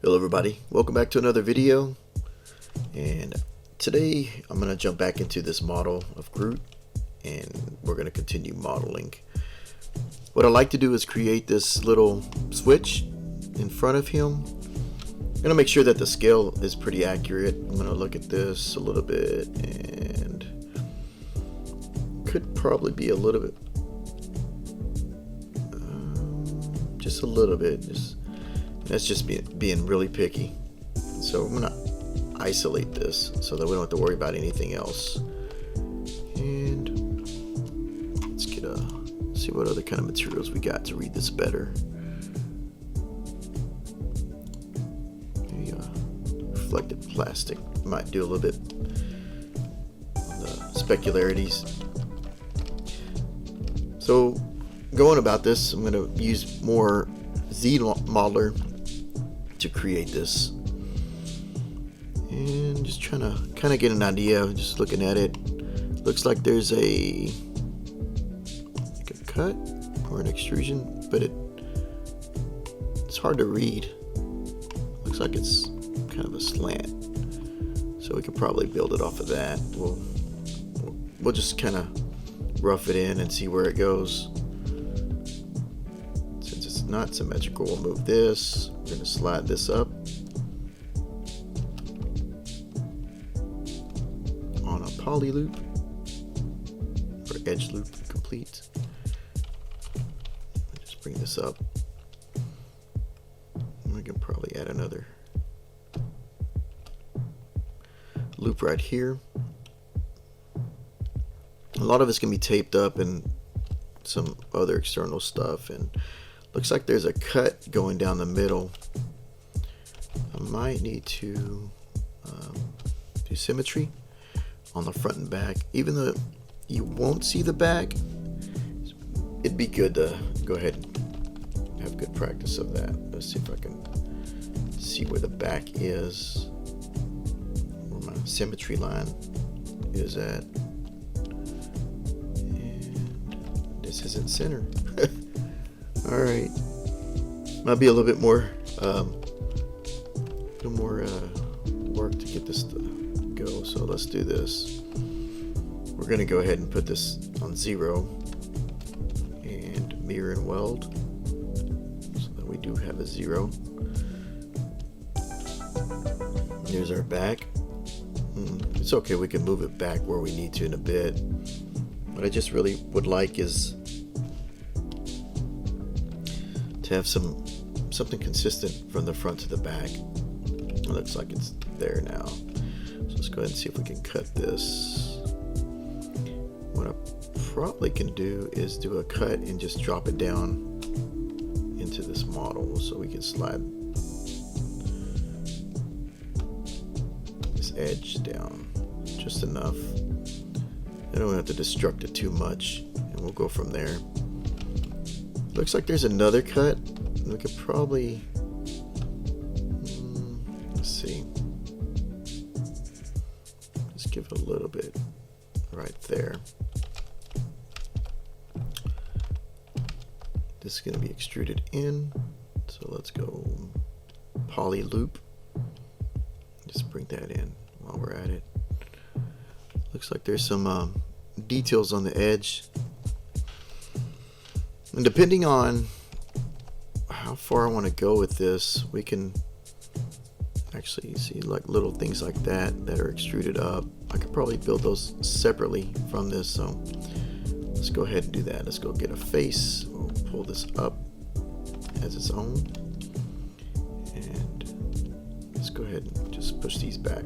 Hello everybody, welcome back to another video, and today I'm going to jump back into this model of Groot and we're going to continue modeling. What I like to do is create this little switch in front of him. I'm going to make sure that the scale is pretty accurate. I'm going to look at this a little bit and could probably be a little bit, just a little bit, that's just being really picky. So I'm gonna isolate this so that we don't have to worry about anything else. And let's see what other kind of materials we got to read this better. Maybe reflective plastic might do a little bit on the specularities. So going about this, I'm gonna use more Z modeler to create this, and just trying to kind of get an idea. Just looking at it, looks like there's a cut or an extrusion, but it's hard to read. Looks like it's kind of a slant, so we could probably build it off of that. We'll just kind of rough it in and see where it goes. Since it's not symmetrical, we'll move this. We're going to slide this up on a poly loop or edge loop complete. Just bring this up. We can probably add another loop right here. A lot of it's going to be taped up and some other external stuff, and looks like there's a cut going down the middle. I might need to do symmetry on the front and back. Even though you won't see the back, it'd be good to go ahead and have good practice of that. Let's see if I can see where the back is, where my symmetry line is at. And this isn't center. Alright, might be a little bit more work to get this to go, so let's do this. We're going to go ahead and put this on 0 and mirror and weld so that we do have a 0. Here's our back. It's okay, we can move it back where we need to in a bit. What I just really would like is to have something consistent from the front to the back. It looks like it's there now. So let's go ahead and see if we can cut this. What I probably can do is do a cut and just drop it down into this model so we can slide this edge down just enough. I don't have to destruct it too much, and we'll go from there. Looks like there's another cut. We could probably, let's see, just give it a little bit right there. This is going to be extruded in, so let's go poly loop. Just bring that in while we're at it. Looks like there's some details on the edge. And depending on how far I want to go with this, we can actually see like little things like that are extruded up. I could probably build those separately from this, so let's go ahead and do that. Let's go get a face. We'll pull this up as its own, and let's go ahead and just push these back.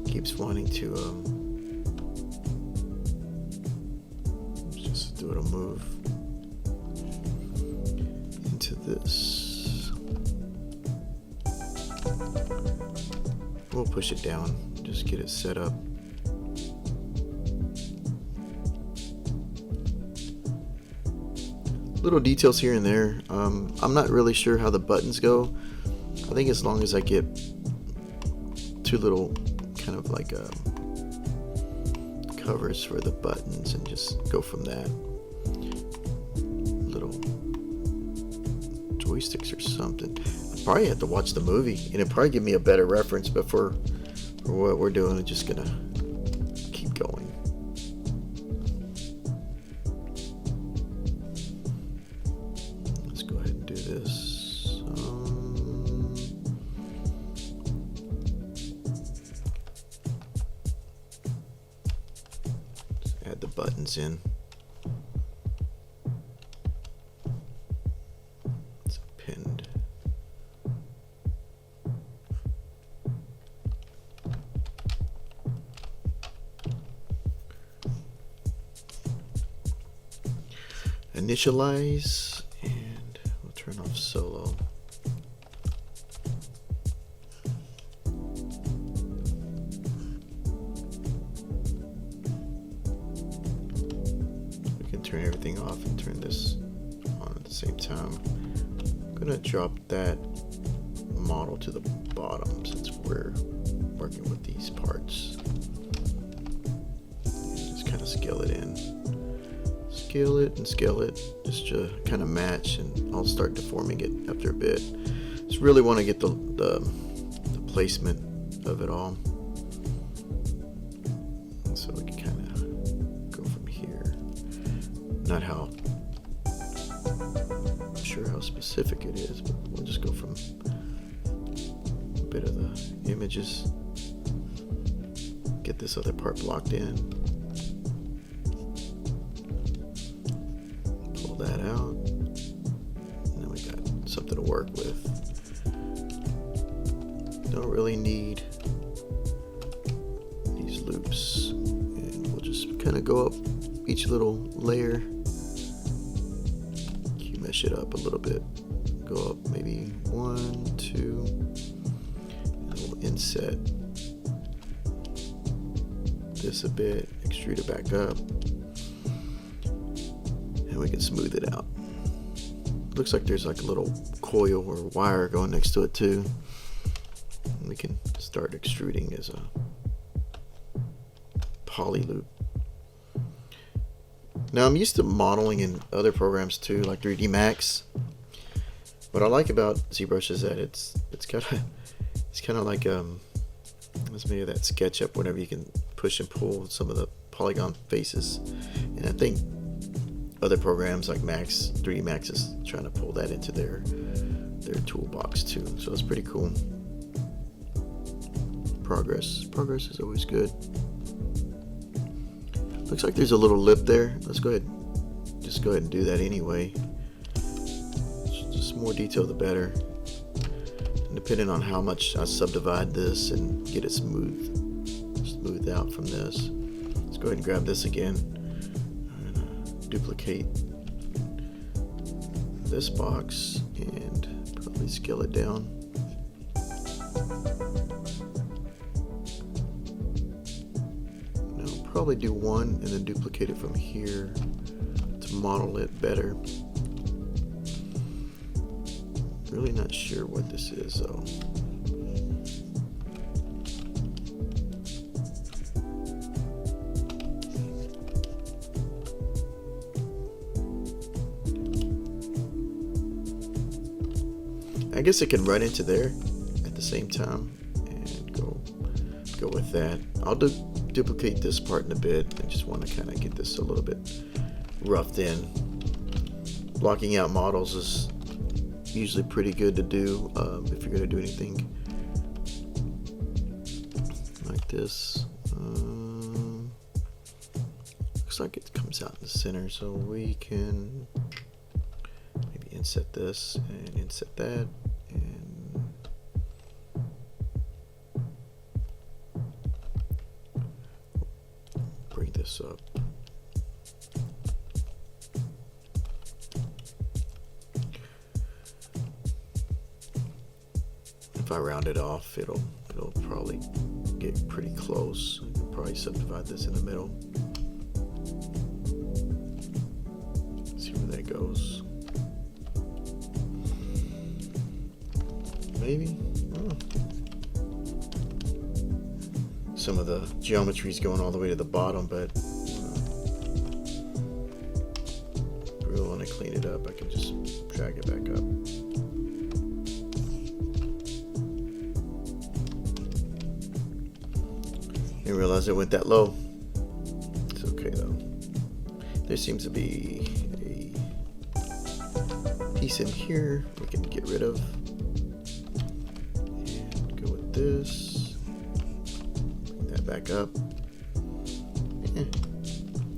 Keeps wanting to just do a little move into this. We'll push it down, just get it set up. Little details here and there. I'm not really sure how the buttons go. I think as long as I get two little kind of like covers for the buttons and just go from that. Little joysticks or something. I probably have to watch the movie and it'd probably give me a better reference, but for what we're doing, I'm just gonna keep going. Let's go ahead and do this. Let's add the buttons in. It's pinned. Initialize, and we'll turn off solo. We can turn everything off and turn this on at the same time. I'm gonna drop that model to the bottom since we're working with these parts. Just kind of scale it in. Scale it and scale it just to kind of match, and I'll start deforming it after a bit. Just really want to get the placement of it all, and so we can kind of go from here. Not how I'm sure how specific it is, but we'll just go from a bit of the images, get this other part blocked in. That out, and then we got something to work with. Don't really need these loops, and we'll just kind of go up each little layer. You mesh it up a little bit, go up maybe 1, 2, and we'll inset this a bit, extrude it back up. And we can smooth it out. Looks like there's like a little coil or wire going next to it too. And we can start extruding as a poly loop. Now I'm used to modeling in other programs too, like 3D Max. What I like about ZBrush is that it's kind of like let's maybe that SketchUp, whenever you can push and pull some of the polygon faces, and I think other programs like 3D Max is trying to pull that into their toolbox too. So it's pretty cool. Progress is always good. Looks like there's a little lip there. Let's go ahead and do that anyway. Just more detail the better. And depending on how much I subdivide this and get it smoothed out from this. Let's go ahead and grab this again. Duplicate this box and probably scale it down. Now probably do one and then duplicate it from here to model it better. Really not sure what this is though. I guess it can run into there at the same time and go with that. I'll duplicate this part in a bit. I just want to kind of get this a little bit roughed in. Blocking out models is usually pretty good to do if you're going to do anything like this. Looks like it comes out in the center, so we can maybe inset this and inset that. And bring this up. If I round it off, it'll probably get pretty close. I can probably subdivide this in the middle. See where that goes. Maybe. Oh. some of the geometry is going all the way to the bottom, but if we really want to clean it up, I can just drag it back up. Didn't realize it went that low. It's okay though. There seems to be a piece in here we can get rid of. And go with this. Bring that back up.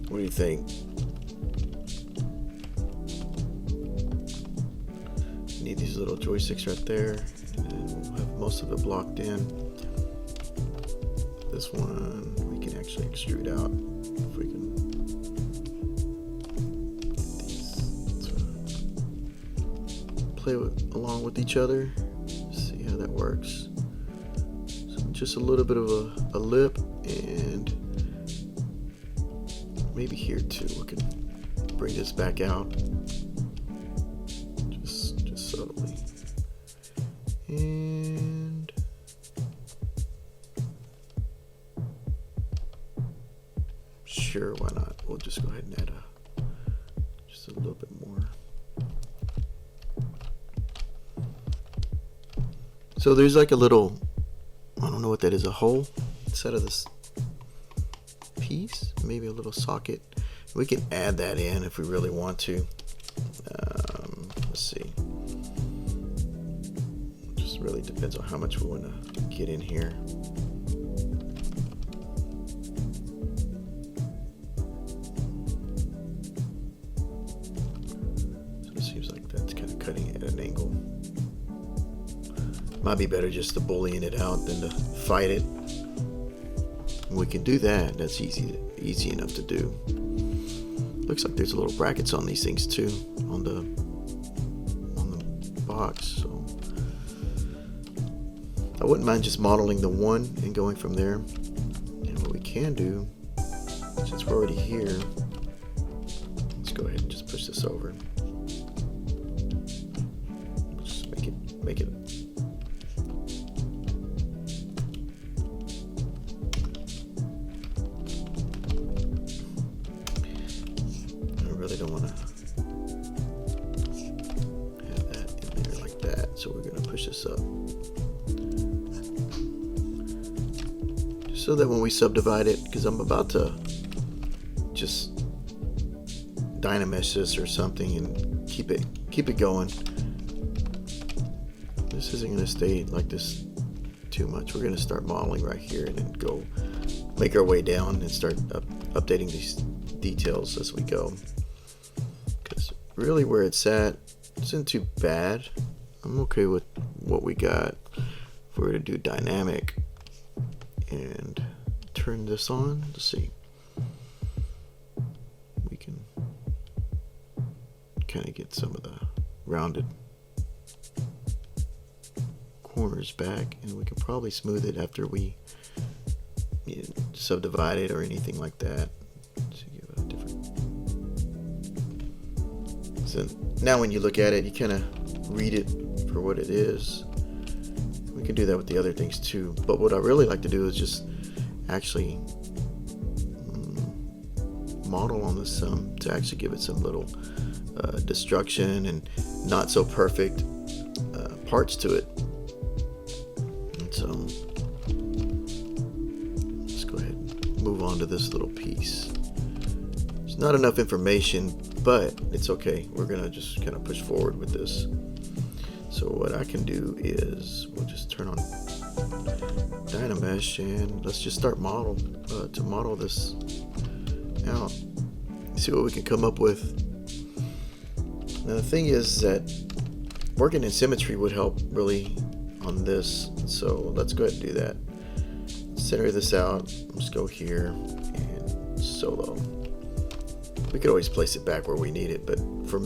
What do you think? Need these little joysticks right there. And then we'll have most of it blocked in. This one we can actually extrude out if we can get these to play along with each other. See how that works. So just a little bit of a lip, and maybe here too we can bring this back out just subtly. And sure, why not? We'll just go ahead and add just a little bit more. So there's like a little, I don't know what that is, a hole inside of this piece, maybe a little socket. We can add that in if we really want to. Let's see. Just really depends on how much we want to get in here. Cutting it at an angle. Might be better just to bullying it out than to fight it. We can do that. That's easy enough to do. Looks like there's little brackets on these things too, on the box. So I wouldn't mind just modeling the one and going from there. And what we can do, since we're already here, let's go ahead and just push this over. Make it. I really don't want to have that in there like that, so we're going to push this up. Just so that when we subdivide it, because I'm about to just dynamesh this or something and keep it going. This isn't going to stay like this too much. We're going to start modeling right here and then go make our way down and start updating these details as we go. Because really where it's at isn't too bad. I'm okay with what we got. If we were to do dynamic and turn this on, let's see. We can kind of get some of the rounded corners back, and we can probably smooth it after we subdivide it or anything like that. So give it a different. So now when you look at it, you kind of read it for what it is. We can do that with the other things too, but what I really like to do is just actually model on this some to actually give it some little destruction and not so perfect parts to it. So let's go ahead and move on to this little piece. There's not enough information, but it's okay. We're gonna just kind of push forward with this. So what I can do is we'll just turn on Dynamesh and let's just start to model this out. See what we can come up with. Now the thing is that working in symmetry would help really on this, so let's go ahead and do that. Center this out. Let's go here and solo. We could always place it back where we need it, but for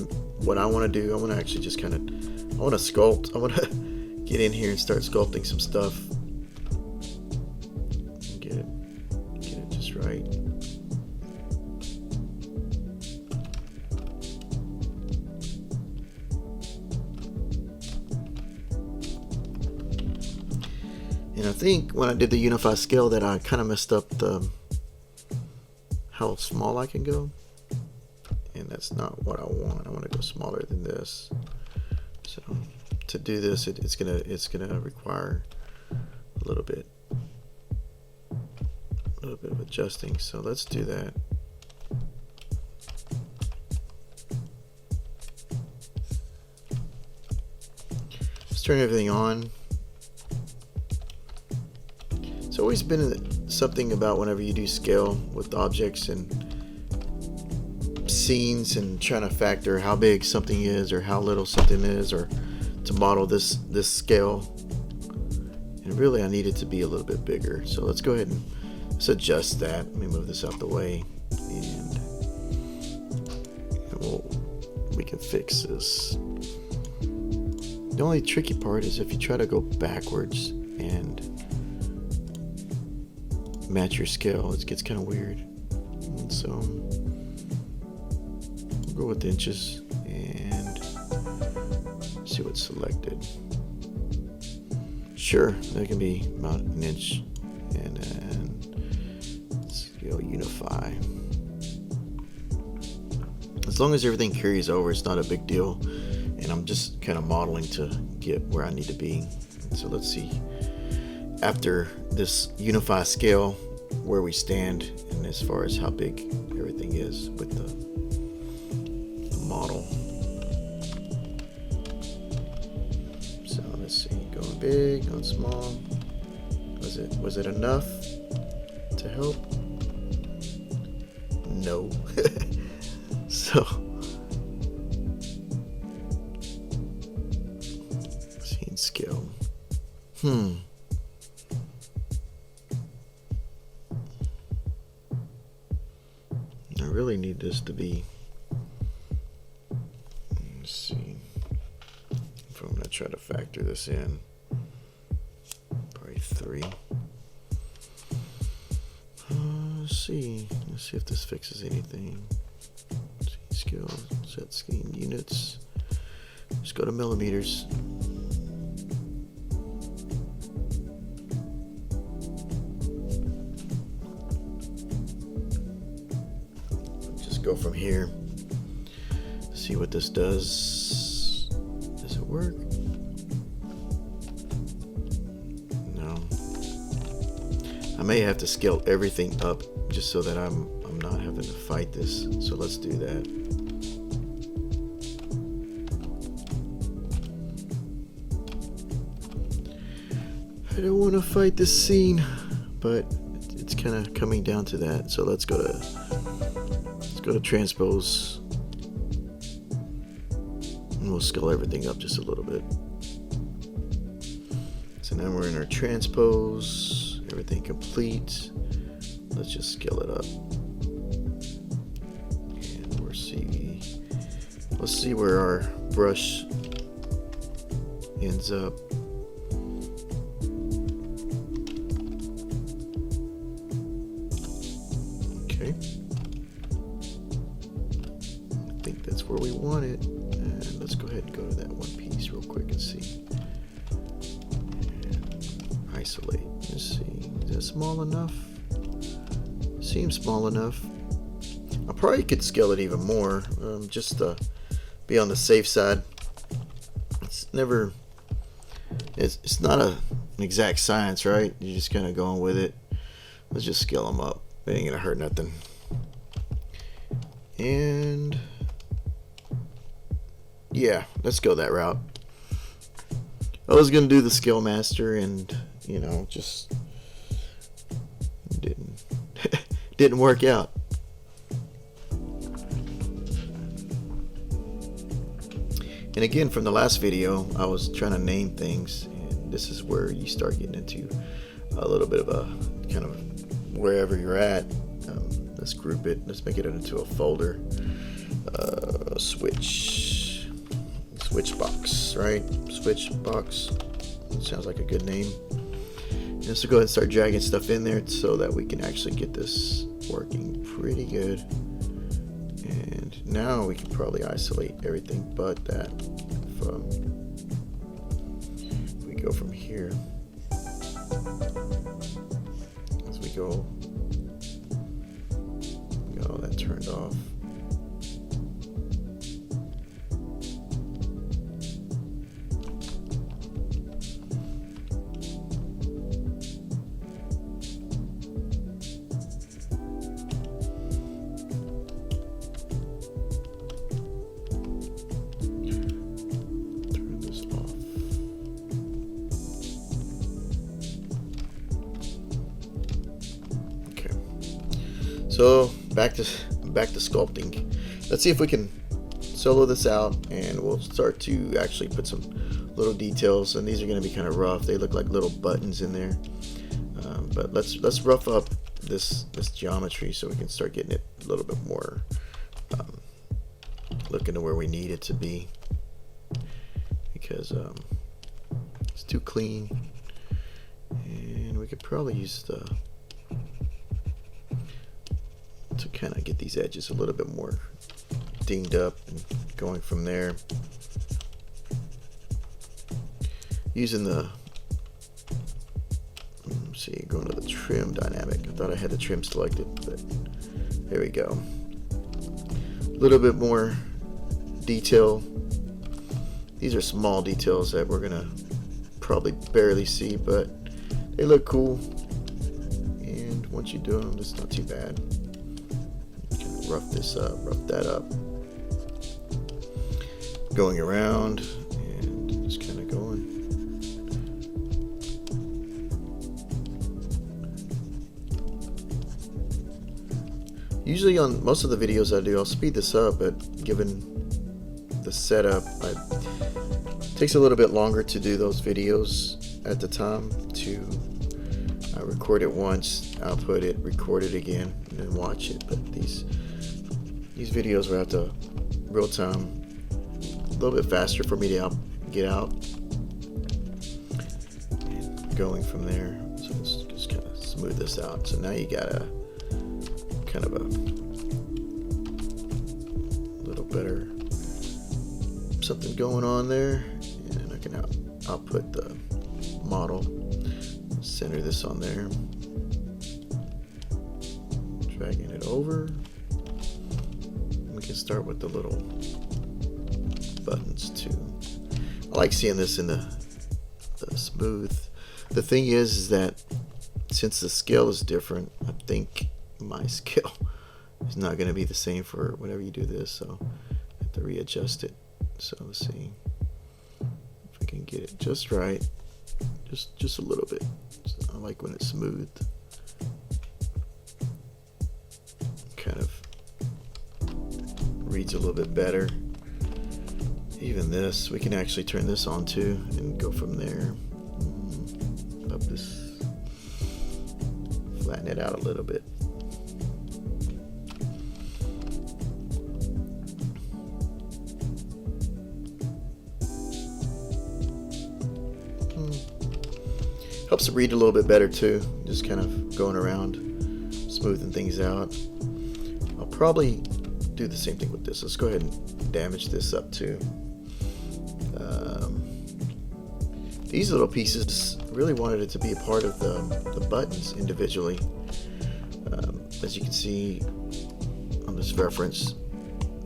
what I want to do, I want to actually just kind of, I want to sculpt. I want to get in here and start sculpting some stuff. Get it just right. And I think when I did the unify scale that I kind of messed up the how small I can go, and that's not what I want. I want to go smaller than this. So to do this, it's gonna require a little bit of adjusting. So let's do that. Let's turn everything on. It's always been something about whenever you do scale with objects and scenes and trying to factor how big something is or how little something is, or to model this scale. And really I need it to be a little bit bigger. So let's go ahead and let's adjust that. Let me move this out the way, and we can fix this. The only tricky part is if you try to go backwards and match your scale, it gets kind of weird. And so we'll go with inches and see what's selected. Sure, that can be about an inch, and then let's go unify. As long as everything carries over, it's not a big deal, and I'm just kind of modeling to get where I need to be. So let's see, after this unify scale, where we stand and as far as how big everything is with the model. So let's see, going big, going small. Was it enough to help? No. So scene scale. I really need this to be, let's see if I'm going to try to factor this in, probably 3. Let's see if this fixes anything. Scale, set scheme units, just go to millimeters. Go from here, see what this does. Does it work? No. I may have to scale everything up just so that I'm not having to fight this. So let's do that. I don't want to fight this scene, but it's kind of coming down to that. So let's go to transpose, and we'll scale everything up just a little bit. So now we're in our transpose, everything complete. Let's just scale it up, and let's see where our brush ends up. Okay, I think that's where we want it, and let's go ahead and go to that one piece real quick and see. And isolate. Let's see, is that small enough? Seems small enough. I probably could scale it even more, just to be on the safe side. It's not an exact science, right? You're just kind of going with it. Let's just scale them up. It ain't gonna hurt nothing. And yeah, let's go that route. I was gonna do the Scale Master, and just didn't work out. And again, from the last video, I was trying to name things, and this is where you start getting into a little bit of a kind of wherever you're at. Let's group it. Let's make it into a folder. Switch box, right? Switch box. Sounds like a good name. And so go ahead and start dragging stuff in there so that we can actually get this working pretty good. And now we can probably isolate everything but that. We go from here. go. Got all that turned off. Turn this off. Okay. So back to sculpting. Let's see if we can solo this out, and we'll start to actually put some little details. And these are going to be kind of rough. They look like little buttons in there. But let's rough up this geometry so we can start getting it a little bit more looking to where we need it to be, because it's too clean, and we could probably use to kind of get these edges a little bit more dinged up, and going from there using the going to the trim dynamic. I thought I had the trim selected, but there we go. A little bit more detail. These are small details that we're gonna probably barely see, but they look cool, and once you do them, it's not too bad. Kind of rough this up, rough that up, going around and just kind of going. Usually on most of the videos I do, I'll speed this up, but given the setup, it takes a little bit longer to do those videos at the time. I record it once, output it, record it again, and then watch it. But these videos will have to real time, a little bit faster for me to get out, and going from there. So let's just kind of smooth this out. So now you got a kind of a little better something going on there, and I can output the model, center this on there, dragging it over. We can start with the little buttons too. I like seeing this in the smooth. The thing is that since the scale is different, I think my scale is not going to be the same for whenever you do this, so I have to readjust it. So let's see if I can get it just right, just a little bit. So I like when it's smooth, kind of reads a little bit better. Even this, we can actually turn this on too and go from there. Up this, flatten it out a little bit. Helps to read a little bit better too, just kind of going around, smoothing things out. I'll probably do the same thing with this. Let's go ahead and damage this up too. These little pieces, really wanted it to be a part of the buttons individually. As you can see on this reference,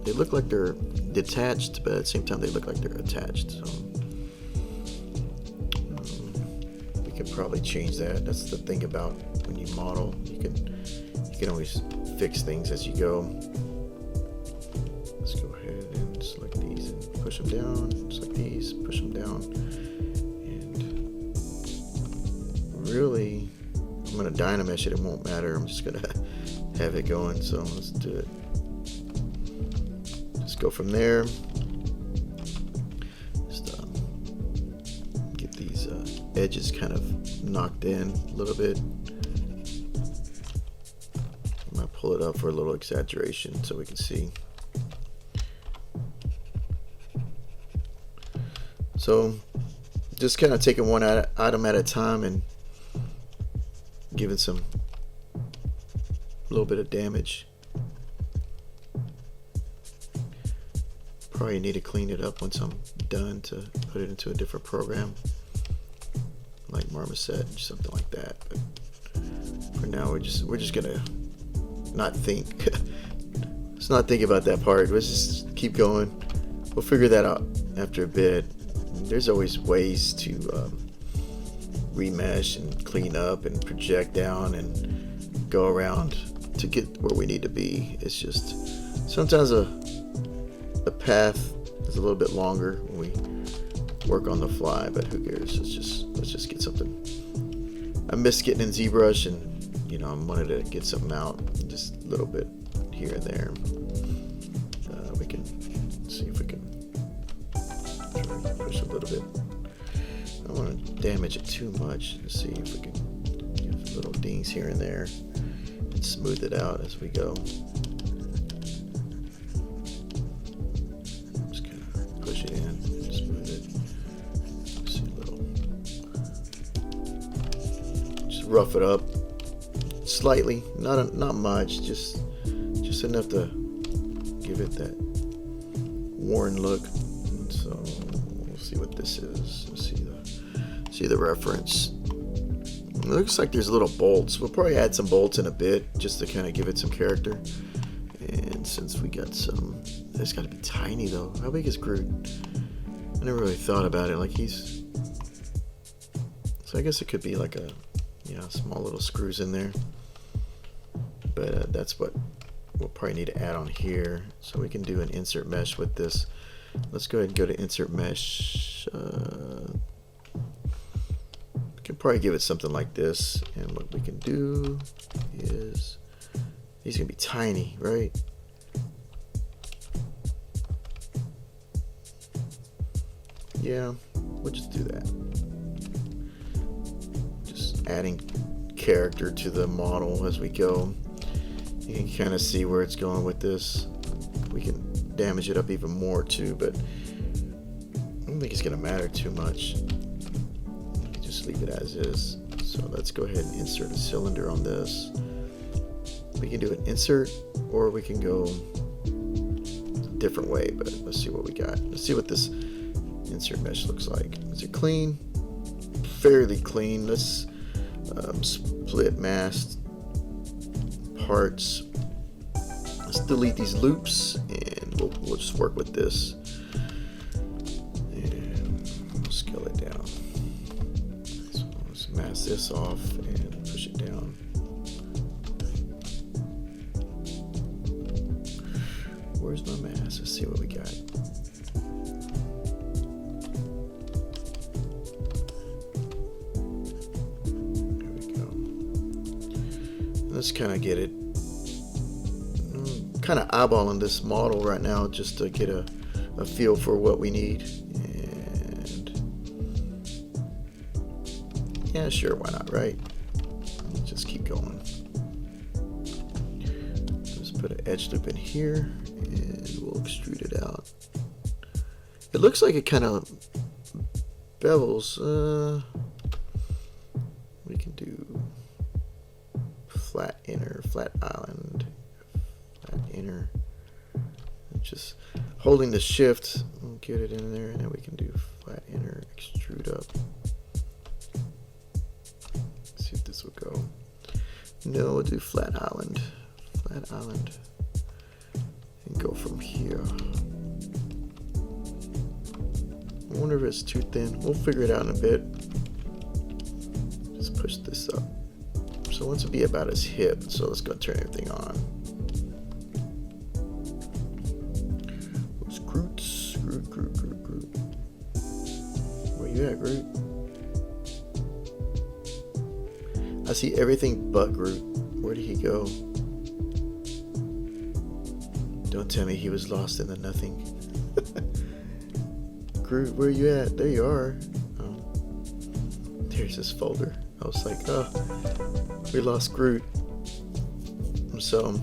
they look like they're detached, but at the same time they look like they're attached. So we can probably change that. That's the thing about when you model, you can always fix things as you go. Let's go ahead and select these and push them down. Select these, push them down, and really, I'm gonna dynamesh it. It won't matter. I'm just gonna have it going. So let's do it. Just go from there. Just get these edges kind of knocked in a little bit. I'm gonna pull it up for a little exaggeration so we can see. So just kind of taking one item at a time and giving some little bit of damage. Probably need to clean it up once I'm done to put it into a different program like Marmoset or something like that. But For now, we're just gonna not think. Let's not think about that part. Let's just keep going. We'll figure that out after a bit. There's always ways to remesh and clean up and project down and go around to get where we need to be. It's just sometimes a path is a little bit longer when we work on the fly, but who cares? Let's just get something. I missed getting in Zbrush, and I wanted to get something out, just a little bit here and there. We can see if we can try to push a little bit. I don't want to damage it too much. Let's see if we can give little dings here and there and smooth it out as we go. Just kind of push it in, smooth it. See a little. Just rough it up slightly, not much, just enough to give it that worn look. And so we'll see what this is. We'll see the reference. It looks like there's little bolts. We'll probably add some bolts in a bit just to kind of give it some character. And since we got some, it's got to be tiny though. How big is Groot? I never really thought about it. Like so I guess it could be like a small little screws in there. But that's what we'll probably need to add on here. So we can do an insert mesh with this. Let's go ahead and go to insert mesh. We can probably give it something like this. And what we can do is, these are gonna be tiny, right? Yeah, we'll just do that. Just adding character to the model as we go. You can kind of see where it's going with this. We can damage it up even more too, but I don't think it's gonna matter too much. We can just leave it as is. So let's go ahead and insert a cylinder on this. We can do an insert, or we can go a different way, but let's see what we got. Let's see what this insert mesh looks like. Is it clean? Fairly clean. Let's split mask parts. Let's delete these loops, and we'll just work with this, and we'll scale it down. So let's mask this off and push it down. Where's my mask? Let's see what we got. There we go. Let's kind of get it. Kind of eyeballing this model right now just to get a feel for what we need. And yeah, sure, why not, right? Let's just keep going. Let's put an edge loop in here, and we'll extrude it out. It looks like it kind of bevels. We can do flat inner, flat island, flat inner. Just holding the shift, we'll get it in there, and then we can do flat inner, extrude up. See if this will go. No, we'll do flat island, and go from here. I wonder if it's too thin. We'll figure it out in a bit. Just push this up. So once it'll be about his hip. So let's go turn everything on. Where's Groot? Groot. Where you at, Groot? I see everything but Groot. Where did he go? Don't tell me he was lost in the nothing. Groot, where you at? There you are. Oh, there's this folder. I was like, oh, we lost Groot. So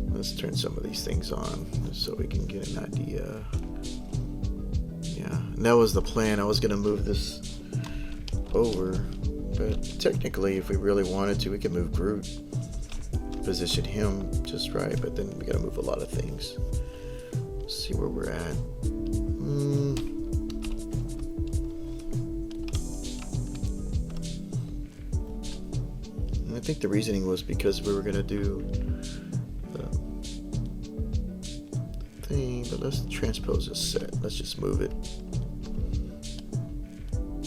let's turn some of these things on so we can get an idea. Yeah, and that was the plan. I was gonna move this over, but technically, if we really wanted to, we could move Groot, position him just right, but then we gotta move a lot of things. Let's see where we're at. think the reasoning was because we were gonna do the thing, but let's transpose this set. Let's just move it.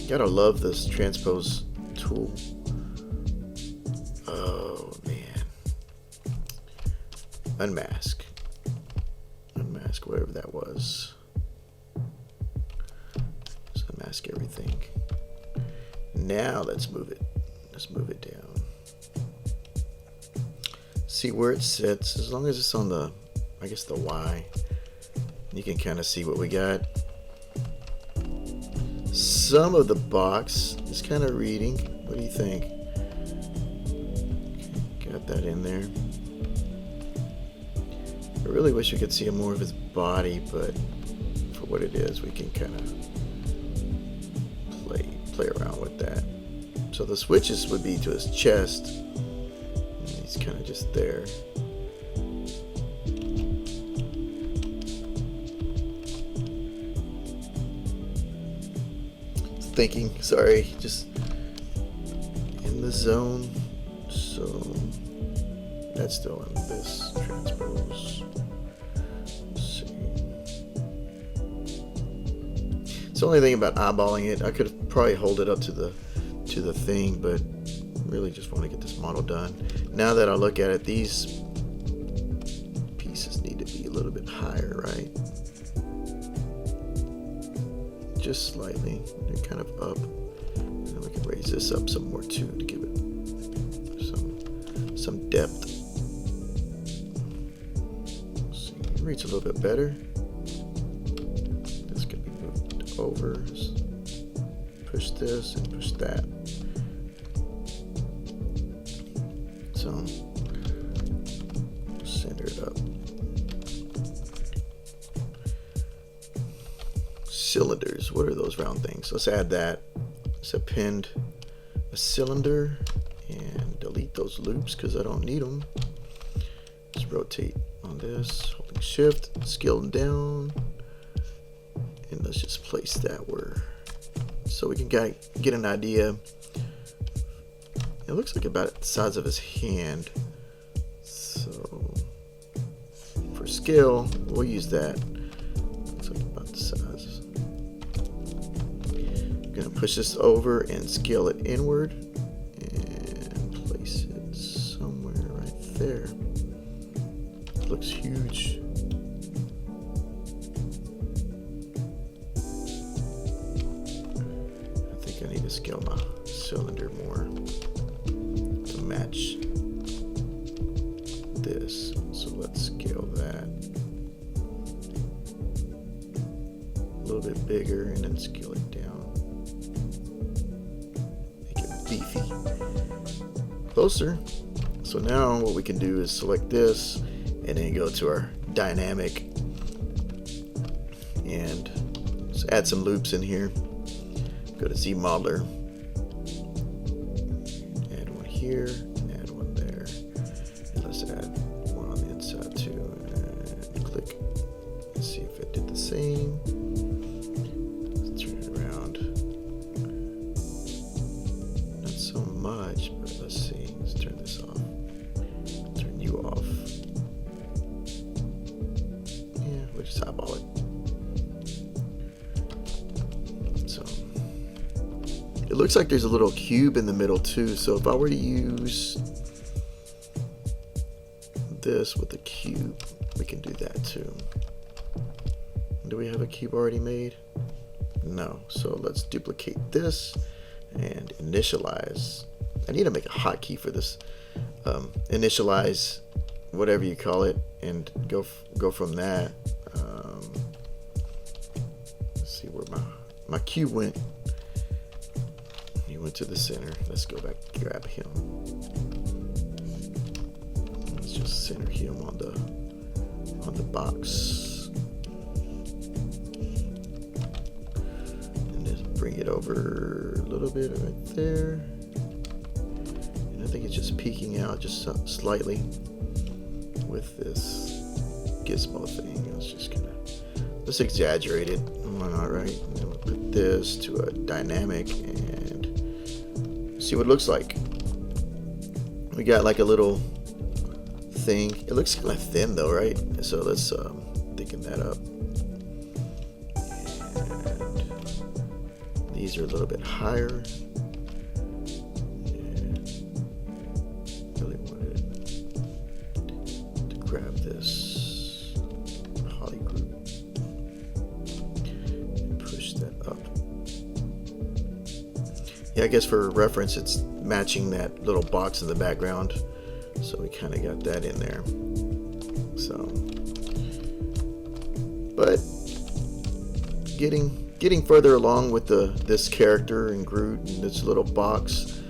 Gotta love this transpose tool. Oh man. Unmask. Unmask whatever that was. Just unmask everything. Now let's move it. Let's move it down. See where it sits. As long as it's on the, I guess the Y, you can kind of see what we got. Some of the box is kind of reading. What do you think? Got that in there. I really wish we could see more of his body, but for what it is, we can kind of play around with that. So the switches would be to his chest. And he's kind of just there. Thinking, sorry, just in the zone. So that's still in this transpose. Let's see. It's the only thing about eyeballing it. I could probably hold it up to the thing, but really just want to get this model done. Now that I look at it, these pieces need to be a little bit higher, right? Just slightly. They're kind of up. And we can raise this up some more too to give it some depth. Let's see, it reads a little bit better. This can be moved over. Push this and push that. So center it up. Cylinders, what are those round things? Let's add that. Let's append a cylinder and delete those loops because I don't need them. Let's rotate on this, holding shift, scale them down, and let's just place that where, so we can get an idea. It looks like about the size of his hand. So for scale, we'll use that. Looks like about the size. I'm gonna push this over and scale it inward and place it somewhere right there. It looks huge. I think I need to scale my cylinder more to match this. So let's scale that a little bit bigger and then scale it down. Make it beefy. Closer. So now what we can do is select this and then go to our dynamic and just add some loops in here. Go to Z Modeler. Add one here, add one there. And let's add one on the inside too. And click and see if it did the same. Let's turn it around. Not so much, but let's see. Let's turn this off. Turn you off. Yeah, we'll just eyeball it. So it looks like there's a little cube in the middle too. So if I were to use this with a cube, we can do that too. Do we have a cube already made? No. So let's duplicate this and initialize. I need to make a hotkey for this. Initialize whatever you call it and go from that. Let's see where my cube went. He went to the center. Let's go back, grab him. Let's just center him on the box. And just bring it over a little bit right there. And I think it's just peeking out just slightly with this gizmo thing. Let's exaggerate it. Why not, right? And then we'll put this to a dynamic and see what it looks like. We got like a little thing. It looks kind of thin though, right? So let's thicken that up. And these are a little bit higher. And really wanted to grab this Holly Groot and push that up. Yeah, I guess for reference, it's matching that little box in the background. So we kind of got that in there. So, but getting further along with this character and Groot and this little box.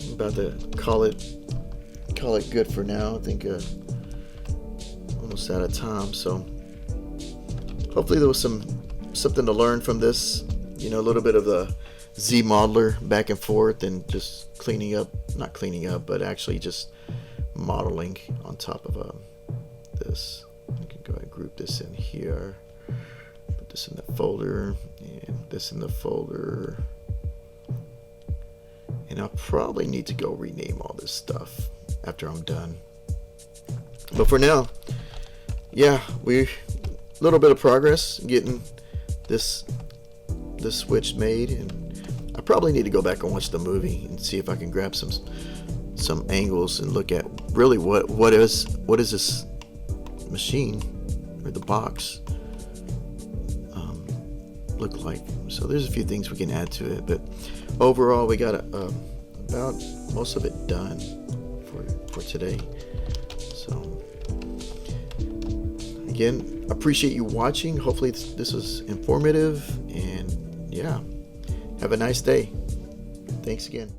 I'm about to call it good for now. I think almost out of time. So hopefully there was something to learn from this. You know, a little bit of the Z modeler back and forth and just not cleaning up, but actually just modeling on top of this. I can go ahead and group this in here, put this in the folder, and this in the folder. And I'll probably need to go rename all this stuff after I'm done. But for now, yeah, a little bit of progress getting this switch made, and I probably need to go back and watch the movie and see if I can grab some angles and look at really what is this machine or the box look like. So there's a few things we can add to it, but overall we got about most of it done for today. So again, appreciate you watching. Hopefully this was informative, and yeah, have a nice day. Thanks again.